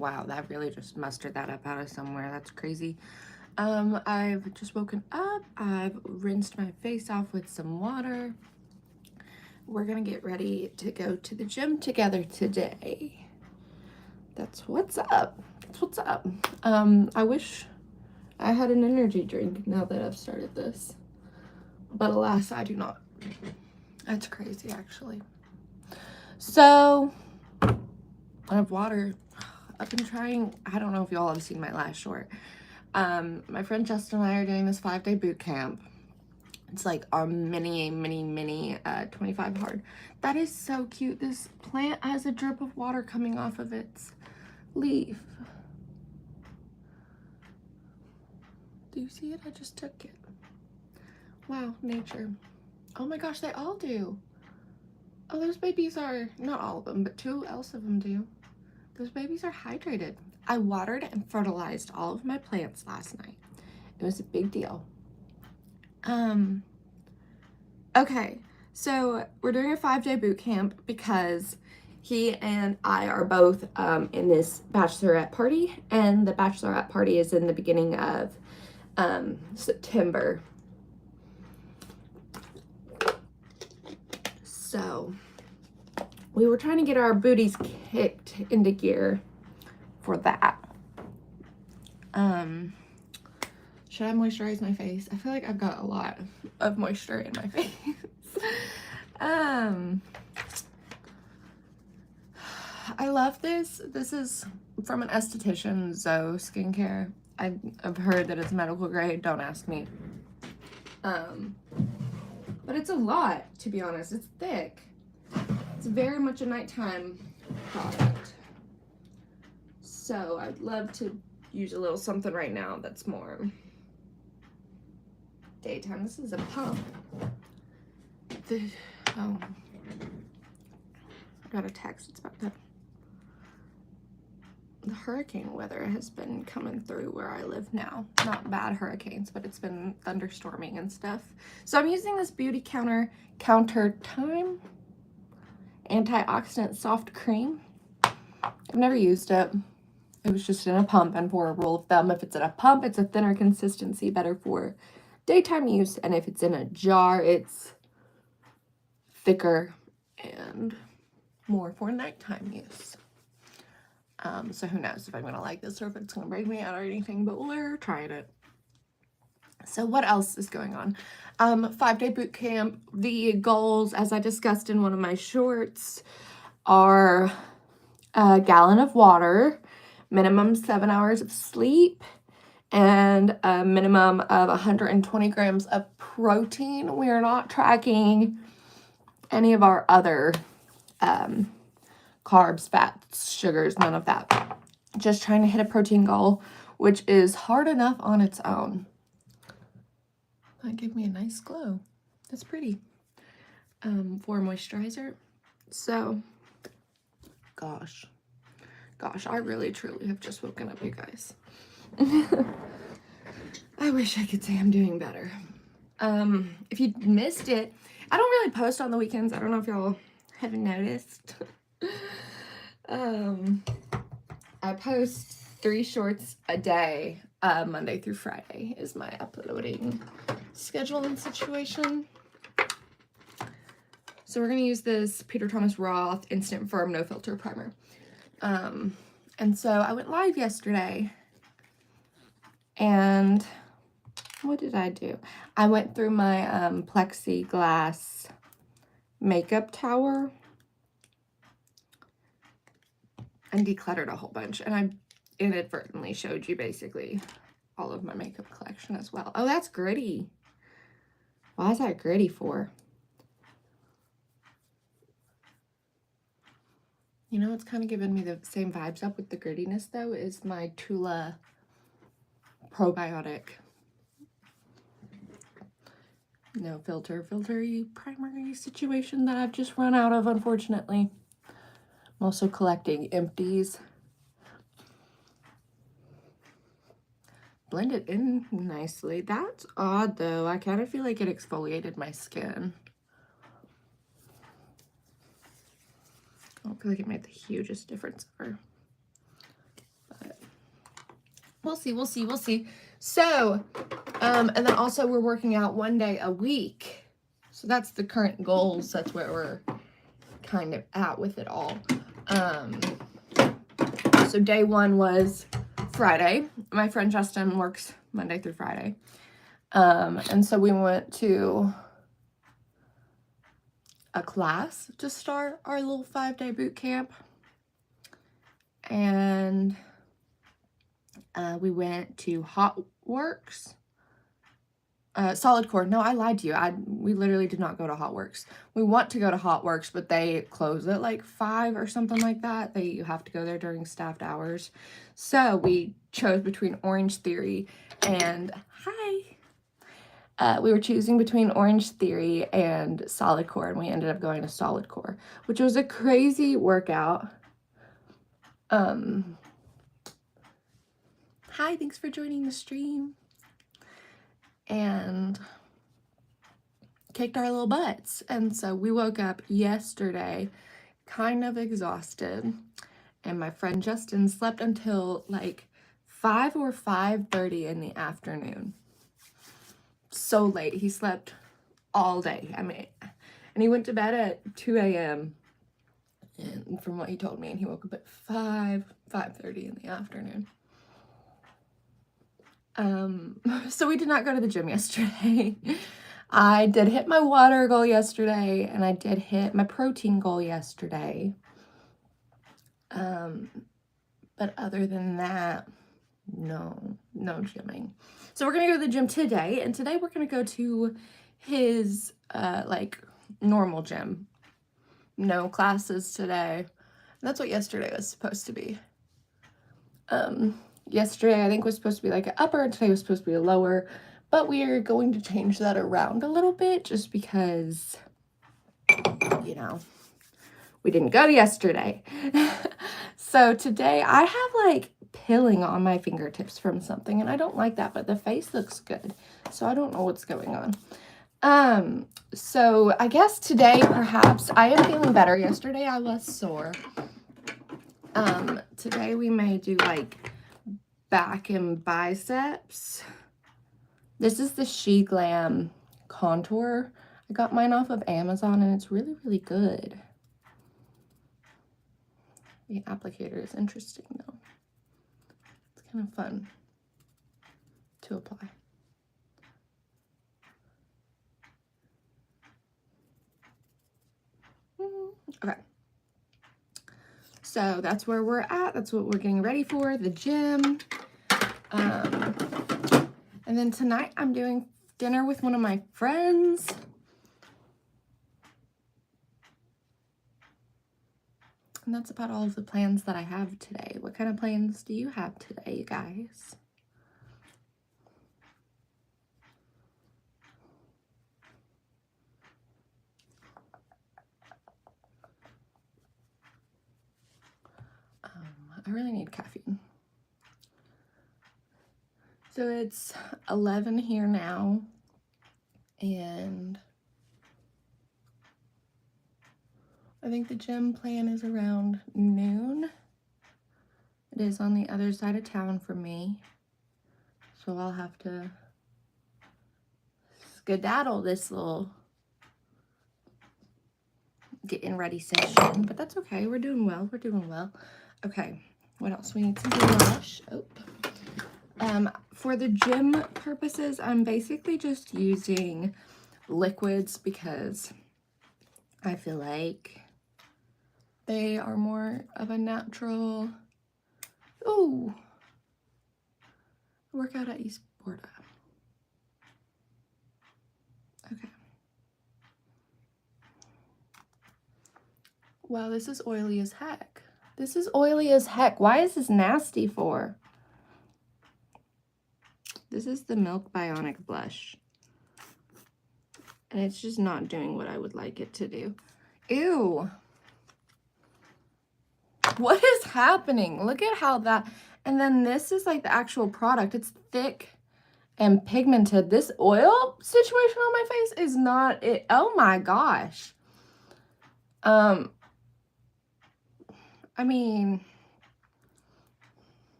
Wow, that really just mustered that up out of somewhere. That's crazy. I've just woken up. I've rinsed my face off with some water. We're gonna get ready to go to the gym together today. That's what's up. That's what's up. I wish I had an energy drink now that I've started this. But alas, I do not. That's crazy, actually. So, I have water. I've been trying, I don't know if y'all have seen my last short. My friend Justin and I are doing this 5-day boot camp. It's like our mini 25 hard. That is so cute. This plant has a drip of water coming off of its leaf. Do you see it? I just took it. Wow, nature. Oh my gosh, they all do. Oh, those babies are, not all of them, but 2 else of them do. Those babies are hydrated. I watered and fertilized all of my plants last night. It was a big deal. Okay, so we're doing a 5-day boot camp because he and I are both in this bachelorette party, and the bachelorette party is in the beginning of September. So we were trying to get our booties kicked into gear for that. Should I moisturize my face? I feel like I've got a lot of moisture in my face. I love this. This is from an esthetician, Zoe Skincare. I've heard that it's medical grade. Don't ask me. But it's a lot, to be honest. It's thick. It's very much a nighttime product. So I'd love to use a little something right now that's more daytime. This is a pump. I got a text. It's about that. The hurricane weather has been coming through where I live now. Not bad hurricanes, but it's been thunderstorming and stuff. So I'm using this Beauty Counter Time Antioxidant Soft Cream. I've never used it. It was just in a pump, and for a rule of thumb, if it's in a pump, it's a thinner consistency, better for daytime use, and if it's in a jar, it's thicker and more for nighttime use. So who knows if I'm gonna like this or if it's gonna break me out or anything, but we're trying it. So what else is going on? 5-day boot camp. The goals, as I discussed in one of my shorts, are a gallon of water, minimum 7 hours of sleep, and a minimum of 120 grams of protein. We are not tracking any of our other carbs, fats, sugars, none of that. Just trying to hit a protein goal, which is hard enough on its own. That gave me a nice glow. That's pretty. For moisturizer. So, gosh, I really truly have just woken up, you guys. I wish I could say I'm doing better. If you missed it, I don't really post on the weekends. I don't know if y'all haven't noticed. I post 3 shorts a day, Monday through Friday is my uploading schedule and situation. So we're going to use this Peter Thomas Roth Instant Firm No Filter Primer. And so I went live yesterday, and what did I do? I went through my plexiglass makeup tower and decluttered a whole bunch, and I inadvertently showed you basically all of my makeup collection as well. Oh, that's gritty. Why is that gritty for? You know, it's kind of giving me the same vibes up with the grittiness, though, is my Tula probiotic no filtery primary situation that I've just run out of, unfortunately. I'm also collecting empties. Blend it in nicely. That's odd, though. I kind of feel like it exfoliated my skin. I don't feel like it made the hugest difference ever. We'll see, we'll see, we'll see. So, and then also we're working out 1 day a week. So that's the current goals. That's where we're kind of at with it all. So day 1 was Friday. My friend Justin works Monday through Friday. And so we went to a class to start our little 5-day boot camp. And we went to Hot Works. Solid Core. No, I lied to you. We literally did not go to Hot Works. We want to go to Hot Works, but they close at like 5 or something like that. You have to go there during staffed hours. So we chose between Orange Theory and we were choosing between Orange Theory and Solid Core, and we ended up going to Solid Core, which was a crazy workout. Hi, thanks for joining the stream. And kicked our little butts. And so we woke up yesterday kind of exhausted, and my friend Justin slept until like 5 or 5:30 in the afternoon. So late. He slept all day. I mean, and he went to bed at 2 a.m. and from what he told me, and he woke up at 5:30 in the afternoon. So we did not go to the gym yesterday. I did hit my water goal yesterday, and I did hit my protein goal yesterday. But other than that, no gymming. So we're gonna go to the gym today, and today we're gonna go to his like normal gym. No classes today. That's what yesterday was supposed to be. Yesterday I think was supposed to be like an upper, and today was supposed to be a lower, but we are going to change that around a little bit just because, you know, we didn't go yesterday. So today I have like pilling on my fingertips from something, and I don't like that, but the face looks good, so I don't know what's going on. So I guess today perhaps I am feeling better. Yesterday I was sore. Today we may do like back and biceps. This is the She Glam contour. I got mine off of Amazon, and it's really, really good. The applicator is interesting though. It's kind of fun to apply. Okay. So that's where we're at. That's what we're getting ready for, the gym. And then tonight I'm doing dinner with one of my friends. And that's about all of the plans that I have today. What kind of plans do you have today, you guys? I really need caffeine. So it's 11 here now, and I think the gym plan is around noon. It is on the other side of town from me, so I'll have to skedaddle this little getting ready session, but that's okay. We're doing well. We're doing well. Okay, what else? We need some blush. Oh. For the gym purposes, I'm basically just using liquids because I feel like they are more of a natural workout at East Borda. Okay. Wow, this is oily as heck. This is oily as heck. Why is this nasty for? This is the Milk Bionic blush. And it's just not doing what I would like it to do. Ew. What is happening? Look at how that... And then this is like the actual product. It's thick and pigmented. This oil situation on my face is not it. Oh my gosh. I mean...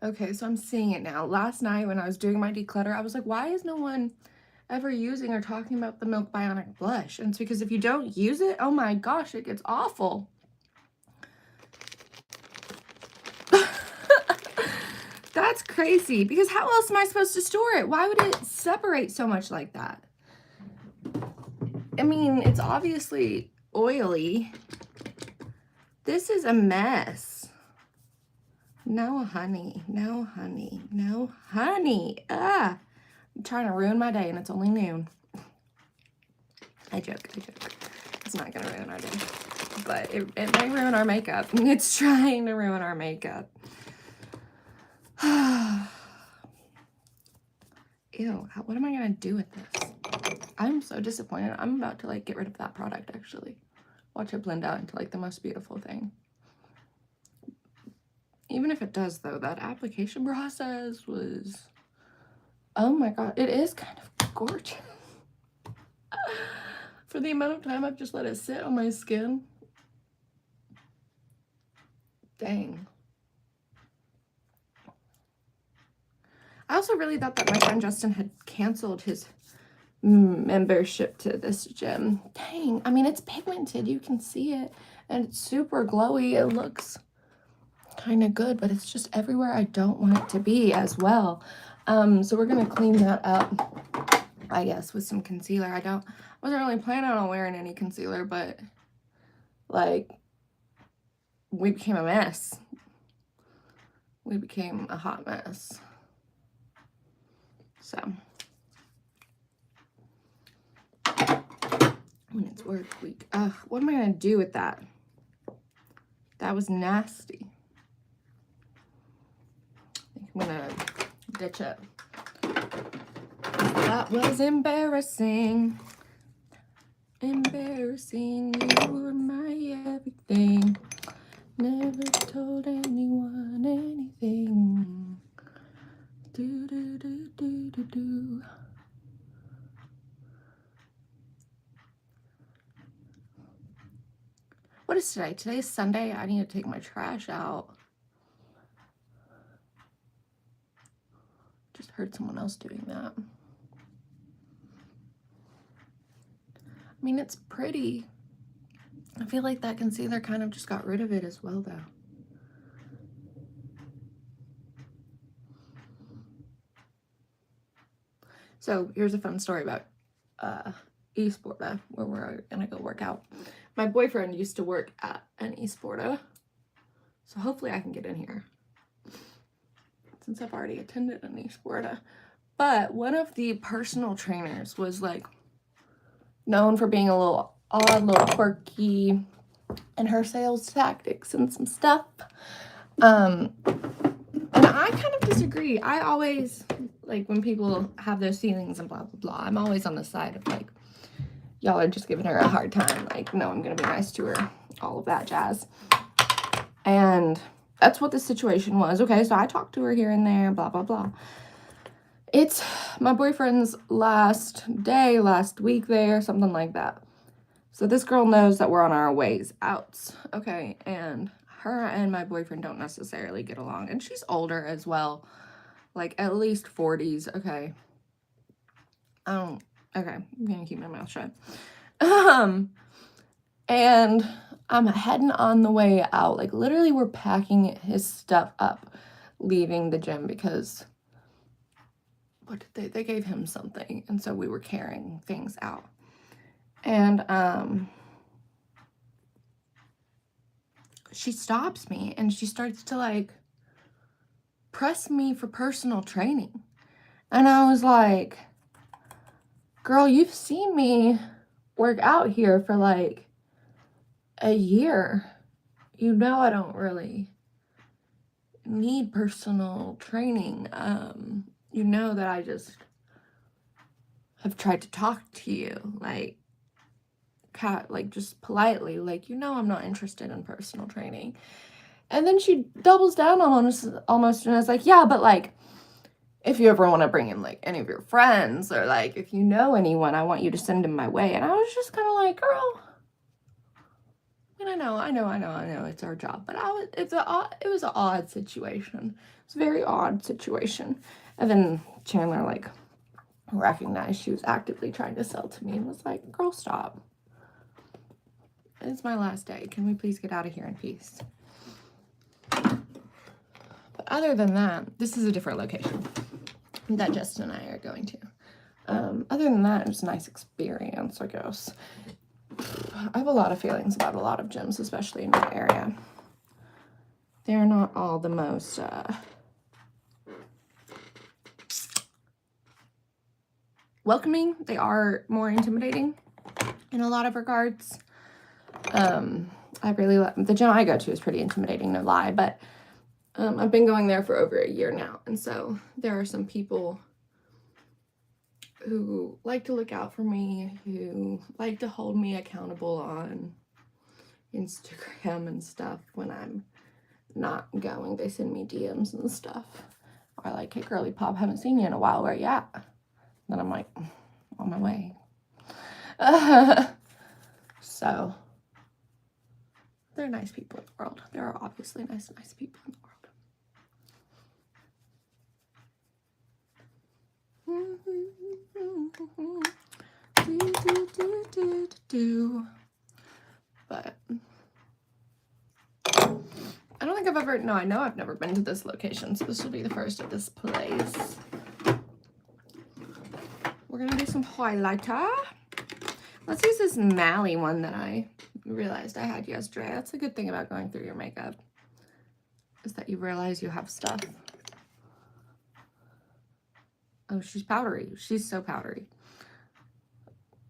Okay, so I'm seeing it now. Last night when I was doing my declutter, I was like, why is no one ever using or talking about the Milk Bionic Blush? And it's because if you don't use it, oh my gosh, it gets awful. That's crazy, because how else am I supposed to store it? Why would it separate so much like that? I mean, it's obviously oily. This is a mess. No, honey. No, honey. No, honey. Ah, I'm trying to ruin my day and it's only noon. I joke. It's not going to ruin our day. But it may ruin our makeup. It's trying to ruin our makeup. Ew, what am I going to do with this? I'm so disappointed. I'm about to like get rid of that product actually. Watch it blend out into like the most beautiful thing. Even if it does though, that application process was, oh my god, it is kind of gorgeous. For the amount of time I've just let it sit on my skin. Dang. I also really thought that my friend Justin had canceled his membership to this gym. Dang, I mean, it's pigmented, you can see it, and it's super glowy. It looks kind of good, but it's just everywhere I don't want it to be as well. So we're gonna clean that up, I guess, with some concealer. I wasn't really planning on wearing any concealer, but like, we became a mess. We became a hot mess. So when it's work week, what am I gonna do with that? That was nasty. I think I'm gonna ditch it. That was embarrassing. Embarrassing, you were my everything. Never told anyone anything. Do do do do do do. What is today? Today is Sunday. I need to take my trash out. Just heard someone else doing that. I mean, it's pretty. I feel like that concealer kind of just got rid of it as well, though. So here's a fun story about Esporta, where we're gonna go work out. My boyfriend used to work at an Esporta, so hopefully I can get in here since I've already attended an Esporta. But one of the personal trainers was like known for being a little odd, a little quirky in her sales tactics and some stuff. And I kind of disagree. I always, like, when people have those feelings and blah, blah, blah, I'm always on the side of, like, y'all are just giving her a hard time. Like, no, I'm going to be nice to her. All of that jazz. And that's what the situation was. Okay, so I talked to her here and there, blah, blah, blah. It's my boyfriend's last day, last week there, something like that. So this girl knows that we're on our ways out, okay? And her and my boyfriend don't necessarily get along. And she's older as well, like at least 40s, okay? Okay, I'm gonna keep my mouth shut. And I'm heading on the way out. Like literally we're packing his stuff up, leaving the gym because what did they gave him something. And so we were carrying things out. And she stops me and she starts to like press me for personal training. And I was like, girl, you've seen me work out here for like a year. You know I don't really need personal training. You know that I just have tried to talk to you, like just politely, like, you know I'm not interested in personal training. And then she doubles down almost and is like, yeah, but like, if you ever want to bring in like any of your friends or like if you know anyone, I want you to send them my way. And I was just kind of like, girl, And I know it's our job, but it was an odd situation. It's a very odd situation. And then Chandler like recognized she was actively trying to sell to me and was like, girl, stop. It's my last day. Can we please get out of here in peace? But other than that, this is a different location that Justin and I are going to. Other than that, it was a nice experience, I guess. I have a lot of feelings about a lot of gyms, especially in my area. They're not all the most welcoming. They are more intimidating in a lot of regards. I really like the gym I go to is pretty intimidating, no lie, but I've been going there for over a year now, and so there are some people who like to look out for me, who like to hold me accountable on Instagram and stuff when I'm not going. They send me DMs and stuff. Or like, hey girly pop, haven't seen you in a while, where you at? Then I'm like, on my way. So they're nice people in the world. There are obviously nice people in the world. But I don't think I've ever, no, I know I've never been to this location, so this will be the first of this place. We're gonna do some highlighter. Let's use this Mally one that I realized I had yesterday. That's a good thing about going through your makeup, is that you realize you have stuff. Oh, she's powdery. She's so powdery.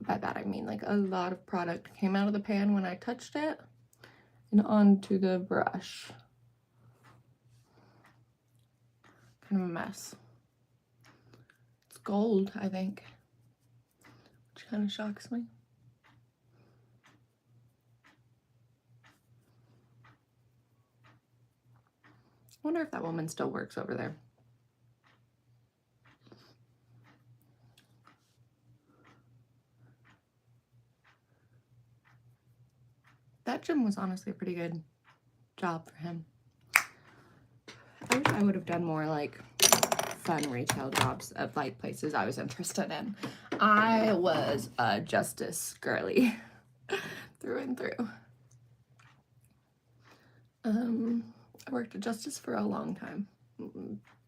By that I mean like a lot of product came out of the pan when I touched it and onto the brush. Kind of a mess. It's gold, I think, which kind of shocks me. I wonder if that woman still works over there. That gym was honestly a pretty good job for him. I wish I would have done more like fun retail jobs of like places I was interested in. I was a justice girly through and through. I worked at Justice for a long time,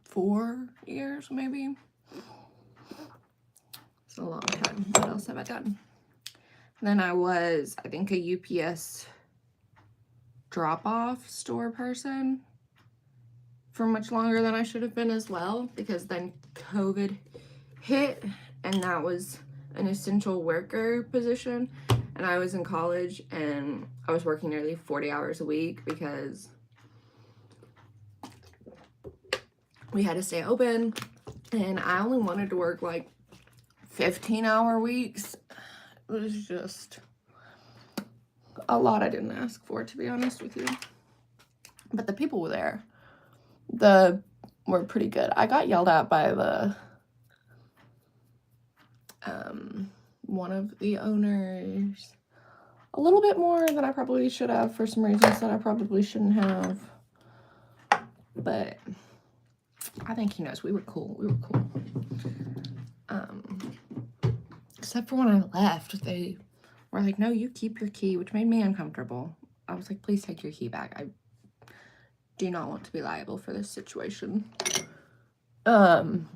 4 years maybe. It's a long time. What else have I done? And then I was, I think, a UPS drop-off store person for much longer than I should have been as well, because then COVID hit and that was an essential worker position, and I was in college and I was working nearly 40 hours a week because we had to stay open, and I only wanted to work like 15-hour weeks. It was just a lot I didn't ask for, to be honest with you. But the people were there. Were pretty good. I got yelled at by the one of the owners a little bit more than I probably should have for some reasons that I probably shouldn't have. But I think he knows we were cool. We were cool. Except for when I left, they were like, no, you keep your key, which made me uncomfortable. I was like, please take your key back. I do not want to be liable for this situation. And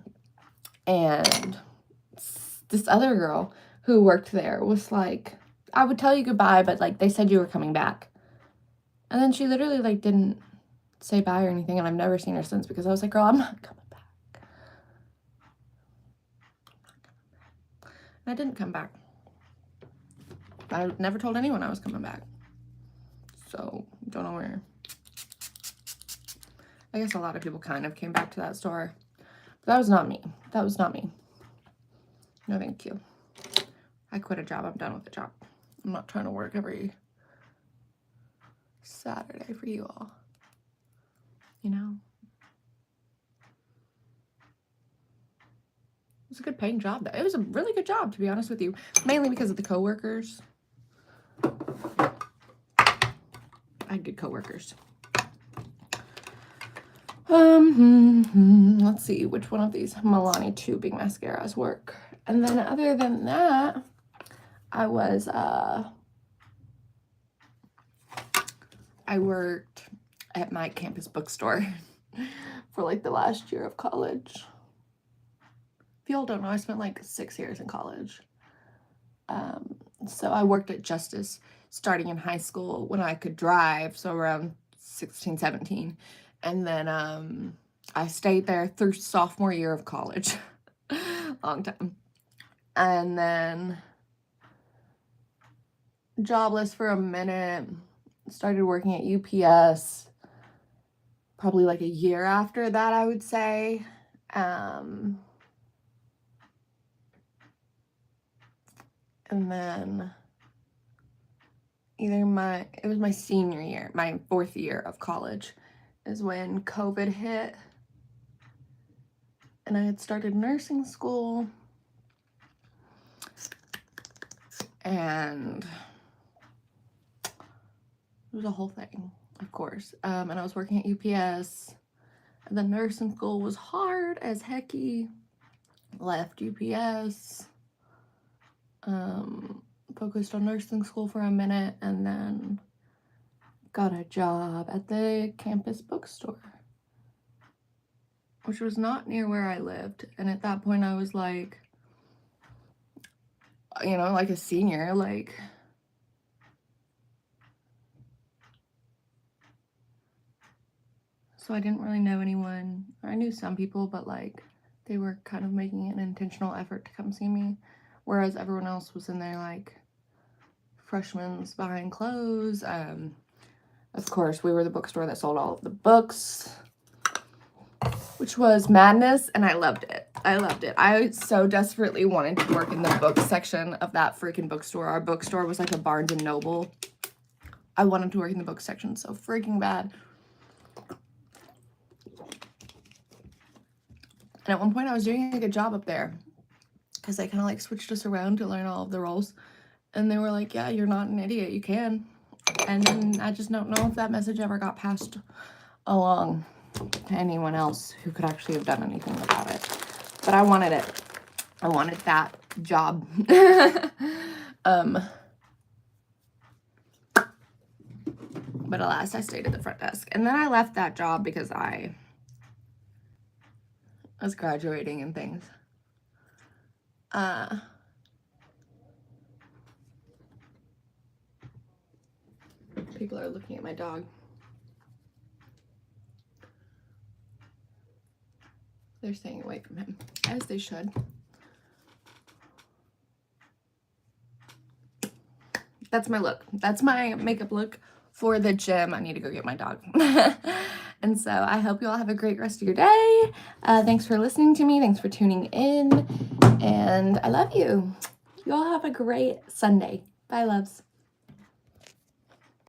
this other girl who worked there was like, I would tell you goodbye, but like they said you were coming back. And then she literally like didn't say bye or anything, and I've never seen her since, because I was like, girl, I'm not coming back. And I didn't come back. I never told anyone I was coming back. So, don't know where. I guess a lot of people kind of came back to that store. But that was not me. That was not me. No, thank you. I quit a job. I'm done with the job. I'm not trying to work every Saturday for you all. You know? It was a good paying job, though. It was a really good job, to be honest with you. Mainly because of the coworkers. good coworkers. Let's see which one of these Milani tubing mascaras work. And then other than that, I worked at my campus bookstore for like the last year of college. If y'all don't know, I spent like 6 years in college. So I worked at Justice starting in high school when I could drive, so around 16, 17. And then I stayed there through sophomore year of college. Long time. And then jobless for a minute. Started working at UPS probably like a year after that, I would say. And then it was my senior year, my 4th year of college is when COVID hit. And I had started nursing school. And it was a whole thing, of course. And I was working at UPS. And then nursing school was hard as hecky. Left UPS. Focused on nursing school for a minute. And then got a job at the campus bookstore, which was not near where I lived. And at that point I was like, you know, like a senior, like, so I didn't really know anyone. I knew some people, but like they were kind of making an intentional effort to come see me, whereas everyone else was in there like freshmen buying clothes. Of course, we were the bookstore that sold all of the books, which was madness, and I loved it. I loved it. I so desperately wanted to work in the book section of that freaking bookstore. Our bookstore was like a Barnes & Noble. I wanted to work in the book section so freaking bad. And at one point I was doing a good job up there because they kind of like switched us around to learn all of the roles. And they were like, yeah, you're not an idiot. You can. And then I just don't know if that message ever got passed along to anyone else who could actually have done anything about it. But I wanted it. I wanted that job. But alas, I stayed at the front desk. And then I left that job because I was graduating and things. People are looking at my dog. They're staying away from him, as they should. That's my look. That's my makeup look for the gym. I need to go get my dog. And so I hope you all have a great rest of your day. Thanks for listening to me. Thanks for tuning in. And I love you. You all have a great Sunday. Bye, loves.